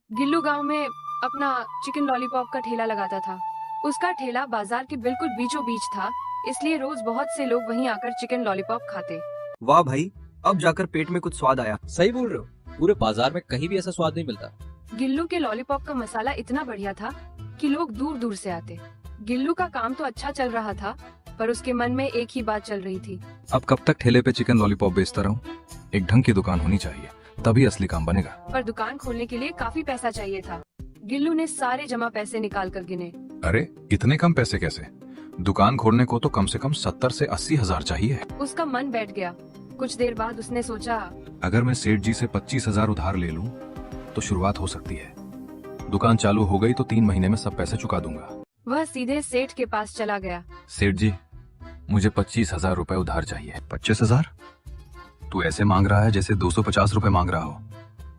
गिल्लू गांव में अपना चिकन लॉलीपॉप का ठेला लगाता था। उसका ठेला बाजार के बिल्कुल बीचों बीच था, इसलिए रोज बहुत से लोग वहीं आकर चिकन लॉलीपॉप खाते। वाह भाई, अब जाकर पेट में कुछ स्वाद आया। सही बोल रहे हो, पूरे बाजार में कहीं भी ऐसा स्वाद नहीं मिलता। गिल्लू के लॉलीपॉप का मसाला इतना बढ़िया था कि लोग दूर दूर से आते। गिल्लू का काम तो अच्छा चल रहा था, पर उसके मन में एक ही बात चल रही थी। अब कब तक ठेले पे चिकन लॉलीपॉप बेचता रहूं? एक ढंग की दुकान होनी चाहिए, तभी असली काम बनेगा। पर दुकान खोलने के लिए काफी पैसा चाहिए था। गिल्लू ने सारे जमा पैसे निकाल कर गिने। अरे इतने कम पैसे कैसे? दुकान खोलने को तो कम से कम 70 से 80 हजार चाहिए। उसका मन बैठ गया। कुछ देर बाद उसने सोचा, अगर मैं सेठ जी से 25,000 उधार ले लूं, तो शुरुआत हो सकती है। दुकान चालू हो गई तो 3 महीने में सब पैसे चुका दूंगा। वह सीधे सेठ के पास चला गया। सेठ जी, मुझे 25,000 रुपए उधार चाहिए। 25,000? तू ऐसे मांग रहा है जैसे 250 रुपए मांग रहा हो।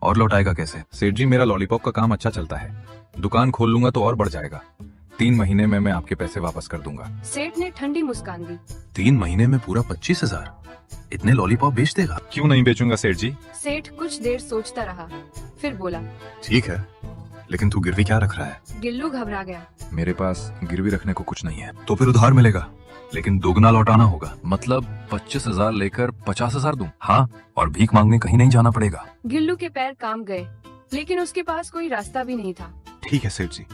और लौटाएगा कैसे? सेठ जी, मेरा लॉलीपॉप का काम अच्छा चलता है, दुकान खोल लूंगा तो और बढ़ जाएगा। 3 महीने में मैं आपके पैसे वापस कर दूंगा। सेठ ने ठंडी मुस्कान दी। 3 महीने में पूरा 25,000? इतने लॉलीपॉप बेच देगा? क्यों नहीं बेचूंगा सेठ जी। सेठ कुछ देर सोचता रहा, फिर बोला, ठीक है, लेकिन तू गिरवी क्या रख रहा है? गिल्लू घबरा गया। मेरे पास गिरवी रखने को कुछ नहीं है। तो फिर उधार मिलेगा, लेकिन दोगुना लौटाना होगा। मतलब 25,000 लेकर 50,000 दूं? हाँ, और भीख मांगने कहीं नहीं जाना पड़ेगा। गिल्लू के पैर काम गए, लेकिन उसके पास कोई रास्ता भी नहीं था। ठीक है सेठ जी,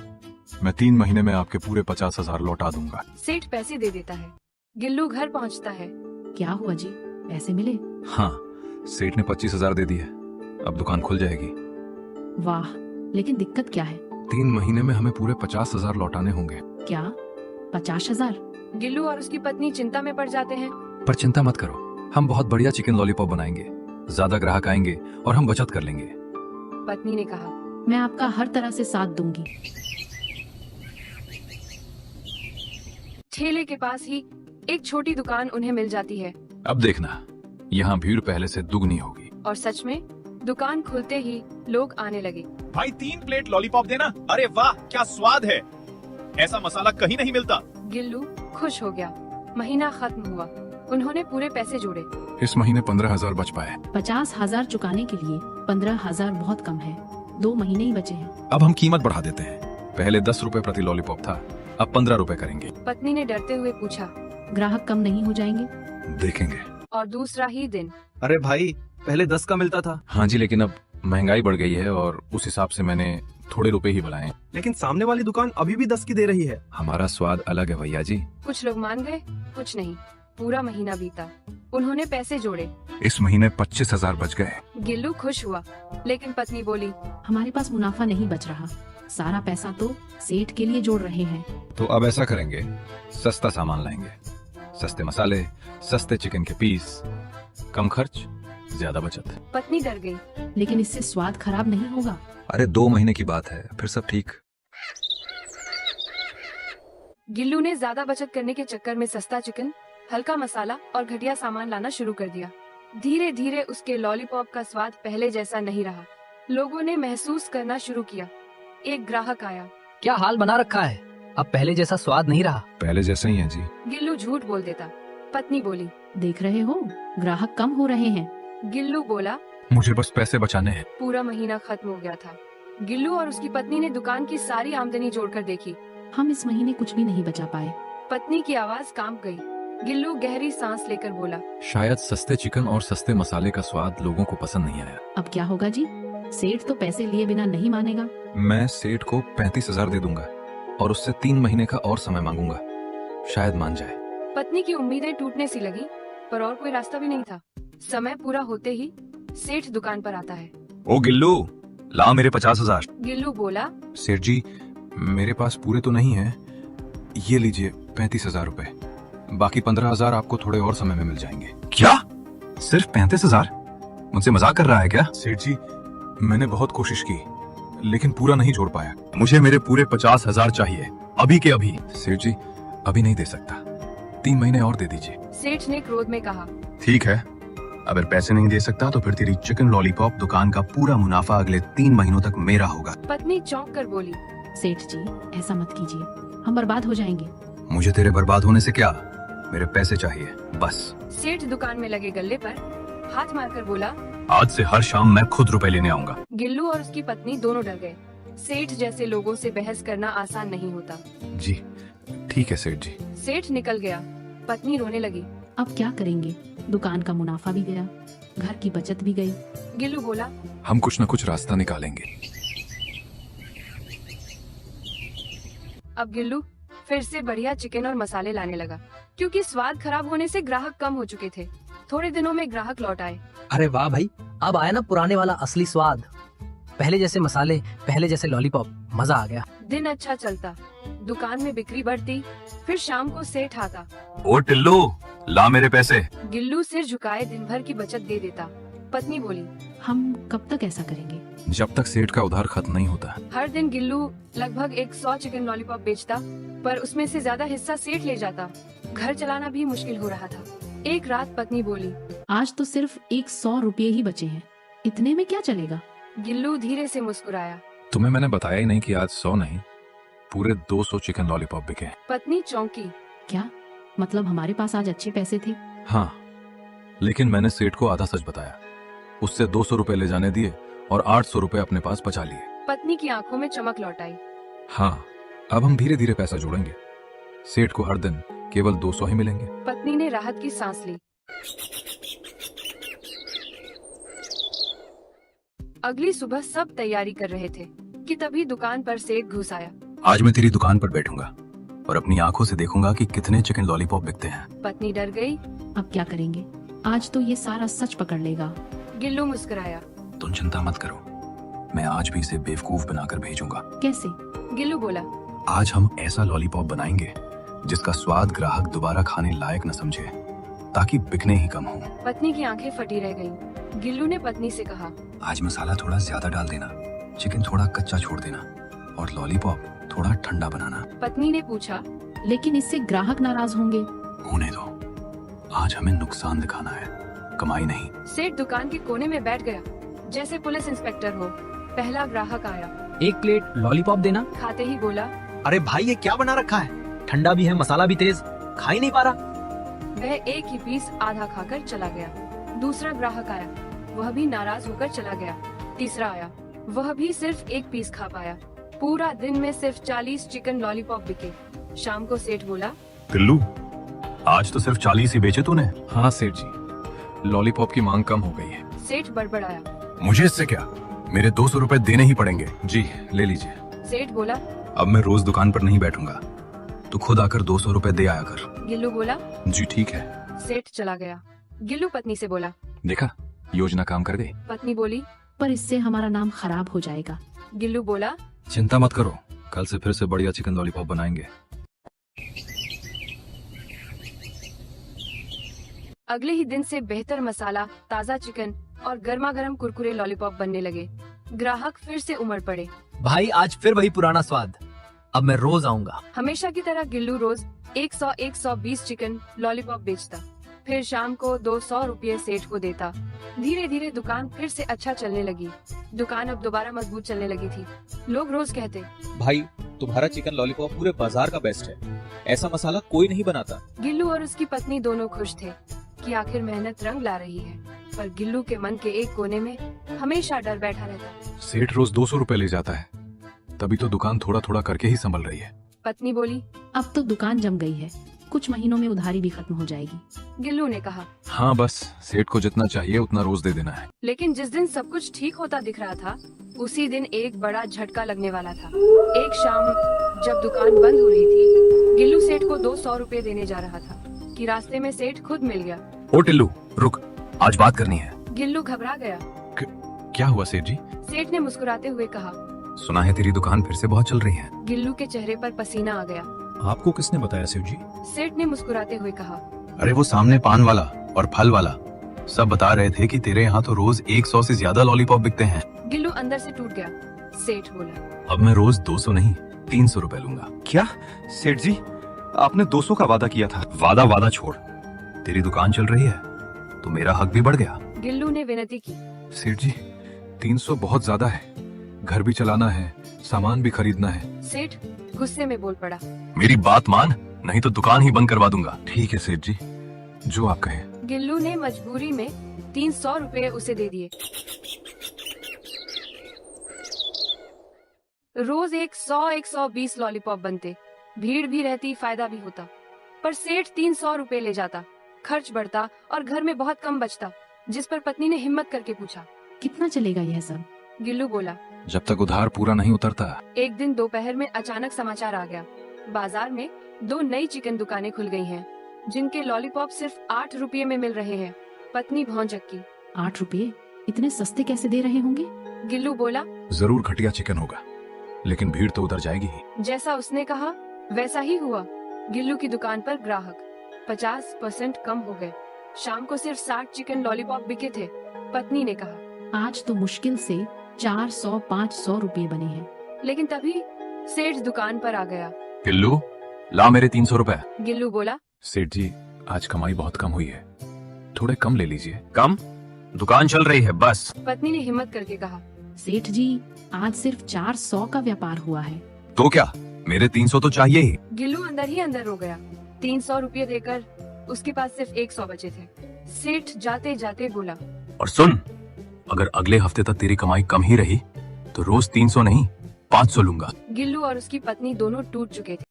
मैं 3 महीने में आपके पूरे 50,000 लौटा दूंगा। सेठ पैसे दे देता है। गिल्लू घर पहुंचता है। क्या हुआ जी, पैसे मिले? हाँ, सेठ ने 25,000 दे दिए, अब दुकान खुल जाएगी। वाह, लेकिन दिक्कत क्या है? 3 महीने में हमें पूरे 50,000 लौटाने होंगे। क्या 50,000? गिल्लू और उसकी पत्नी चिंता में पड़ जाते हैं। पर चिंता मत करो, हम बहुत बढ़िया चिकन लॉलीपॉप बनाएंगे, ज्यादा ग्राहक आएंगे और हम बचत कर लेंगे। पत्नी ने कहा, मैं आपका हर तरह से साथ दूंगी। ठेले के पास ही एक छोटी दुकान उन्हें मिल जाती है। अब देखना, यहाँ भीड़ पहले से दुगनी होगी। और सच में दुकान खुलते ही लोग आने लगे। भाई 3 प्लेट लॉलीपॉप देना। अरे वाह, क्या स्वाद है, ऐसा मसाला कहीं नहीं मिलता। गिल्लू खुश हो गया। महीना खत्म हुआ, उन्होंने पूरे पैसे जोड़े। इस महीने 15,000 बच पाए। 50,000 चुकाने के लिए 15,000 बहुत कम है। 2 महीने ही बचे हैं। अब हम कीमत बढ़ा देते हैं। पहले 10 रुपए प्रति लॉलीपॉप था, अब 15 रुपए करेंगे। पत्नी ने डरते हुए पूछा, ग्राहक कम नहीं हो जाएंगे? देखेंगे। और दूसरा ही दिन। अरे भाई, पहले 10 का मिलता था। हाँ जी, लेकिन अब महंगाई बढ़ गई है और उस हिसाब से मैंने थोड़े रुपए ही बढ़ाए। लेकिन सामने वाली दुकान अभी भी 10 की दे रही है। हमारा स्वाद अलग है भैया जी। कुछ लोग मान गए, कुछ नहीं। पूरा महीना बीता, उन्होंने पैसे जोड़े। इस महीने 25,000 बच गए। गिल्लू खुश हुआ, लेकिन पत्नी बोली, हमारे पास मुनाफा नहीं बच रहा। सारा पैसा तो सेठ के लिए जोड़ रहे हैं। तो अब ऐसा करेंगे, सस्ता सामान लाएंगे, सस्ते मसाले, सस्ते चिकन के पीस, कम खर्च, ज्यादा बचत। पत्नी डर गई। लेकिन इससे स्वाद खराब नहीं होगा? अरे 2 महीने की बात है, फिर सब ठीक। गिल्लू ने ज्यादा बचत करने के चक्कर में सस्ता चिकन, हल्का मसाला और घटिया सामान लाना शुरू कर दिया। धीरे धीरे उसके लॉलीपॉप का स्वाद पहले जैसा नहीं रहा। लोगों ने महसूस करना शुरू किया। एक ग्राहक आया। क्या हाल बना रखा है, अब पहले जैसा स्वाद नहीं रहा। पहले जैसे ही है जी। गिल्लू झूठ बोल देता। पत्नी बोली, देख रहे हो, ग्राहक कम हो रहे हैं। गिल्लू बोला, मुझे बस पैसे बचाने हैं। पूरा महीना खत्म हो गया था। गिल्लू और उसकी पत्नी ने दुकान की सारी आमदनी जोड़कर देखी। हम इस महीने कुछ भी नहीं बचा पाए। पत्नी की आवाज कांप गई। गिल्लू गहरी सांस लेकर बोला, शायद सस्ते चिकन और सस्ते मसाले का स्वाद लोगों को पसंद नहीं आया। अब क्या होगा जी? सेठ तो पैसे लिए बिना नहीं मानेगा। मैं सेठ को 35,000 दे दूंगा और उससे 3 महीने का और समय मांगूंगा, शायद मान जाए। पत्नी की उम्मीदें टूटने सी लगी, पर और कोई रास्ता भी नहीं था। समय पूरा होते ही सेठ दुकान पर आता है। ओ गिल्लू, लाओ मेरे 50,000। गिल्लू बोला, सेठ जी, मेरे पास पूरे तो नहीं है, ये लीजिए 35,000 रुपए, बाकी 15,000 आपको थोड़े और समय में मिल जाएंगे। क्या? सिर्फ 35,000? मुझसे मजाक कर रहा है क्या? सेठ जी, मैंने बहुत कोशिश की, लेकिन पूरा नहीं जोड़ पाया। मुझे मेरे पूरे 50,000 चाहिए, अभी के अभी। सेठ जी, अभी नहीं दे सकता, 3 महीने और दे दीजिए। सेठ ने क्रोध में कहा, ठीक है, अगर पैसे नहीं दे सकता तो फिर तेरी चिकन लॉलीपॉप दुकान का पूरा मुनाफा अगले 3 महीनों तक मेरा होगा। पत्नी चौंक कर बोली, सेठ जी, ऐसा मत कीजिए, हम बर्बाद हो जाएंगे। मुझे तेरे बर्बाद होने से क्या, मेरे पैसे चाहिए बस। सेठ दुकान में लगे गल्ले पर हाथ मारकर बोला, आज से हर शाम मैं खुद रुपए लेने आऊंगा। गिल्लू और उसकी पत्नी दोनों डर गए। सेठ जैसे लोगों से बहस करना आसान नहीं होता। जी ठीक है सेठ जी। सेठ निकल गया। पत्नी रोने लगी। अब क्या करेंगे? दुकान का मुनाफा भी गया, घर की बचत भी गई। गिल्लू बोला, हम कुछ न कुछ रास्ता निकालेंगे। अब गिल्लू फिर से बढ़िया चिकन और मसाले लाने लगा, क्योंकि स्वाद खराब होने से ग्राहक कम हो चुके थे। थोड़े दिनों में ग्राहक लौट आए। अरे वाह भाई, अब आया ना पुराने वाला असली स्वाद। पहले जैसे मसाले, पहले जैसे लॉलीपॉप, मजा आ गया। दिन अच्छा चलता, दुकान में बिक्री बढ़ती। फिर शाम को सेठ आता। ओ टिल्लू, ला मेरे पैसे। गिल्लू सिर झुकाए दिन भर की बचत दे देता। पत्नी बोली, हम कब तक ऐसा करेंगे? जब तक सेठ का उधार खत्म नहीं होता। हर दिन गिल्लू लगभग 100 चिकन लॉलीपॉप बेचता, पर उसमें से ज्यादा हिस्सा सेठ ले जाता। घर चलाना भी मुश्किल हो रहा था। एक रात पत्नी बोली, आज तो सिर्फ 100 रुपये ही बचे हैं, इतने में क्या चलेगा? गिल्लू धीरे से मुस्कुराया। तुम्हें मैंने बताया ही नहीं कि आज 100 नहीं, पूरे 200 चिकन लॉलीपॉप बिके। पत्नी चौंकी। क्या मतलब हमारे पास आज अच्छे पैसे थे? हाँ, लेकिन मैंने सेठ को आधा सच बताया। उससे 200 रुपए ले जाने दिए और 800 रुपए अपने पास बचा लिए। पत्नी की आंखों में चमक लौट आई। हाँ, अब हम धीरे धीरे पैसा जोड़ेंगे। सेठ को हर दिन केवल 200 ही मिलेंगे। पत्नी ने राहत की सांस ली। अगली सुबह सब तैयारी कर रहे थे कि तभी दुकान पर सेठ घुस आया। आज मैं तेरी दुकान पर बैठूंगा और अपनी आंखों से देखूंगा कि कितने चिकन लॉलीपॉप बिकते हैं। पत्नी डर गई। अब क्या करेंगे? आज तो ये सारा सच पकड़ लेगा। गिल्लू मुस्कुराया। तुम चिंता मत करो, मैं आज भी इसे बेवकूफ बनाकर भेजूंगा। कैसे? गिल्लू बोला, आज हम ऐसा लॉलीपॉप बनाएंगे जिसका स्वाद ग्राहक दोबारा खाने लायक न समझे, ताकि बिकने ही कम हो। पत्नी की आंखें फटी रह गईं। गिल्लू ने पत्नी से कहा, आज मसाला थोड़ा ज्यादा डाल देना, चिकन थोड़ा कच्चा छोड़ देना और लॉलीपॉप थोड़ा ठंडा बनाना। पत्नी ने पूछा, लेकिन इससे ग्राहक नाराज होंगे। होने दो, आज हमें नुकसान दिखाना है, कमाई नहीं। सेठ दुकान के कोने में बैठ गया, जैसे पुलिस इंस्पेक्टर हो। पहला ग्राहक आया। एक प्लेट लॉलीपॉप देना। खाते ही बोला, अरे भाई ये क्या बना रखा है? ठंडा भी है, मसाला भी तेज, खा ही नहीं पा रहा। वह एक ही पीस आधा खाकर चला गया। दूसरा ग्राहक आया, वह भी नाराज होकर चला गया। तीसरा आया, वह भी सिर्फ एक पीस खा पाया। पूरा दिन में सिर्फ 40 चिकन लॉलीपॉप बिके। शाम को सेठ बोला, टिल्लू, आज तो सिर्फ 40 ही बेचे तूने। हाँ सेठ जी, लॉलीपॉप की मांग कम हो गई है। सेठ बड़बड़ाया। मुझे इससे क्या, मेरे 200 रुपए देने ही पड़ेंगे। जी ले लीजिए। सेठ बोला, अब मैं रोज दुकान पर नहीं बैठूंगा, तू खुद आकर 200 रुपए दे आया कर। गिल्लू बोला। जी ठीक है। सेठ चला गया। गिल्लू पत्नी से बोला। देखा, योजना काम कर गई। पत्नी बोली। पर इससे हमारा नाम खराब हो जाएगा। गिल्लू बोला। चिंता मत करो, कल से फिर से बढ़िया चिकन लॉलीपॉप बनाएंगे। अगले ही दिन से बेहतर मसाला, ताज़ा चिकन और गर्मा गर्म कुरकुरे लॉलीपॉप बनने लगे। ग्राहक फिर से उमड़ पड़े। भाई आज फिर वही पुराना स्वाद, अब मैं रोज आऊंगा। हमेशा की तरह गिल्लू रोज 100-120 चिकन लॉलीपॉप बेचता। फिर शाम को 200 रुपये सेठ को देता। धीरे धीरे दुकान फिर से अच्छा चलने लगी। दुकान अब दोबारा मजबूत चलने लगी थी। लोग रोज कहते, भाई तुम्हारा चिकन लॉलीपॉप पूरे बाजार का बेस्ट है, ऐसा मसाला कोई नहीं बनाता। गिल्लू और उसकी पत्नी दोनों खुश थे कि आखिर मेहनत रंग ला रही है। पर गिल्लू के मन के एक कोने में हमेशा डर बैठा रहता। सेठ रोज 200 रुपए ले जाता है, तभी तो दुकान थोड़ा थोड़ा करके ही संभल रही है। पत्नी बोली। अब तो दुकान जम गई है, कुछ महीनों में उधारी भी खत्म हो जाएगी। गिल्लू ने कहा। हाँ बस सेठ को जितना चाहिए उतना रोज दे देना है। लेकिन जिस दिन सब कुछ ठीक होता दिख रहा था, उसी दिन एक बड़ा झटका लगने वाला था। एक शाम जब दुकान बंद हो रही थी, गिल्लू सेठ को 200 रुपए देने जा रहा था कि रास्ते में सेठ खुद मिल गया। ओ टिल्लू रुक, आज बात करनी है। गिल्लू घबरा गया। क्या हुआ सेठ जी? सेठ ने मुस्कुराते हुए कहा। सुना है तेरी दुकान फिर से बहुत चल रही है। गिल्लू के चेहरे पर पसीना आ गया। आपको किसने बताया शिव जी? सेठ ने मुस्कुराते हुए कहा। अरे वो सामने पान वाला और फल वाला सब बता रहे थे कि तेरे यहाँ तो रोज 100 से ज्यादा लॉलीपॉप बिकते हैं। गिल्लू अंदर से टूट गया। सेठ बोला। अब मैं रोज 200 नहीं 300 रुपए लूंगा। क्या सेठ जी, आपने 200 का वादा किया था। वादा छोड़, तेरी दुकान चल रही है तो मेरा हक भी बढ़ गया। गिल्लू ने विनती की। सेठ जी 300 बहुत ज्यादा है, घर भी चलाना है, सामान भी खरीदना है। सेठ गुस्से में बोल पड़ा। मेरी बात मान, नहीं तो दुकान ही बंद करवा दूंगा। ठीक है सेठ जी, जो आप कहें। गिल्लू ने मजबूरी में 300 रुपए उसे दे दिए। रोज 100-120 लॉलीपॉप बनते, भीड़ भी रहती, फायदा भी होता। पर सेठ 300 रुपए ले जाता, खर्च बढ़ता और घर में बहुत कम बचता। जिस पर पत्नी ने हिम्मत करके पूछा। कितना चलेगा यह सब? गिल्लू बोला। जब तक उधार पूरा नहीं उतरता। एक दिन दोपहर में अचानक समाचार आ गया, बाजार में 2 नई चिकन दुकानें खुल गई हैं, जिनके लॉलीपॉप सिर्फ 8 रुपये में मिल रहे हैं। पत्नी भौंचक्की। 8 रुपये? इतने सस्ते कैसे दे रहे होंगे? गिल्लू बोला। जरूर घटिया चिकन होगा, लेकिन भीड़ तो उधर जाएगी ही। जैसा उसने कहा वैसा ही हुआ। गिल्लू की दुकान पर ग्राहक 50% कम हो गए। शाम को सिर्फ 60 चिकन लॉलीपॉप बिके थे। पत्नी ने कहा, आज तो मुश्किल से 400-500 रुपये बने हैं। लेकिन तभी सेठ दुकान पर आ गया। गिल्लू, ला मेरे 300 रुपए। गिल्लू बोला। सेठ जी, आज कमाई बहुत कम हुई है, थोड़े कम ले लीजिए। कम? दुकान चल रही है बस। पत्नी ने हिम्मत करके कहा। सेठ जी, आज सिर्फ 400 का व्यापार हुआ है। तो क्या, मेरे 300 तो चाहिए ही। गिल्लू अंदर ही अंदर रो गया। 300 रुपये देकर उसके पास सिर्फ 100 बचे थे। सेठ जाते जाते बोला, और सुन, अगर अगले हफ्ते तक तेरी कमाई कम ही रही तो रोज 300 नहीं 500 लूंगा। गिल्लू और उसकी पत्नी दोनों टूट चुके थे।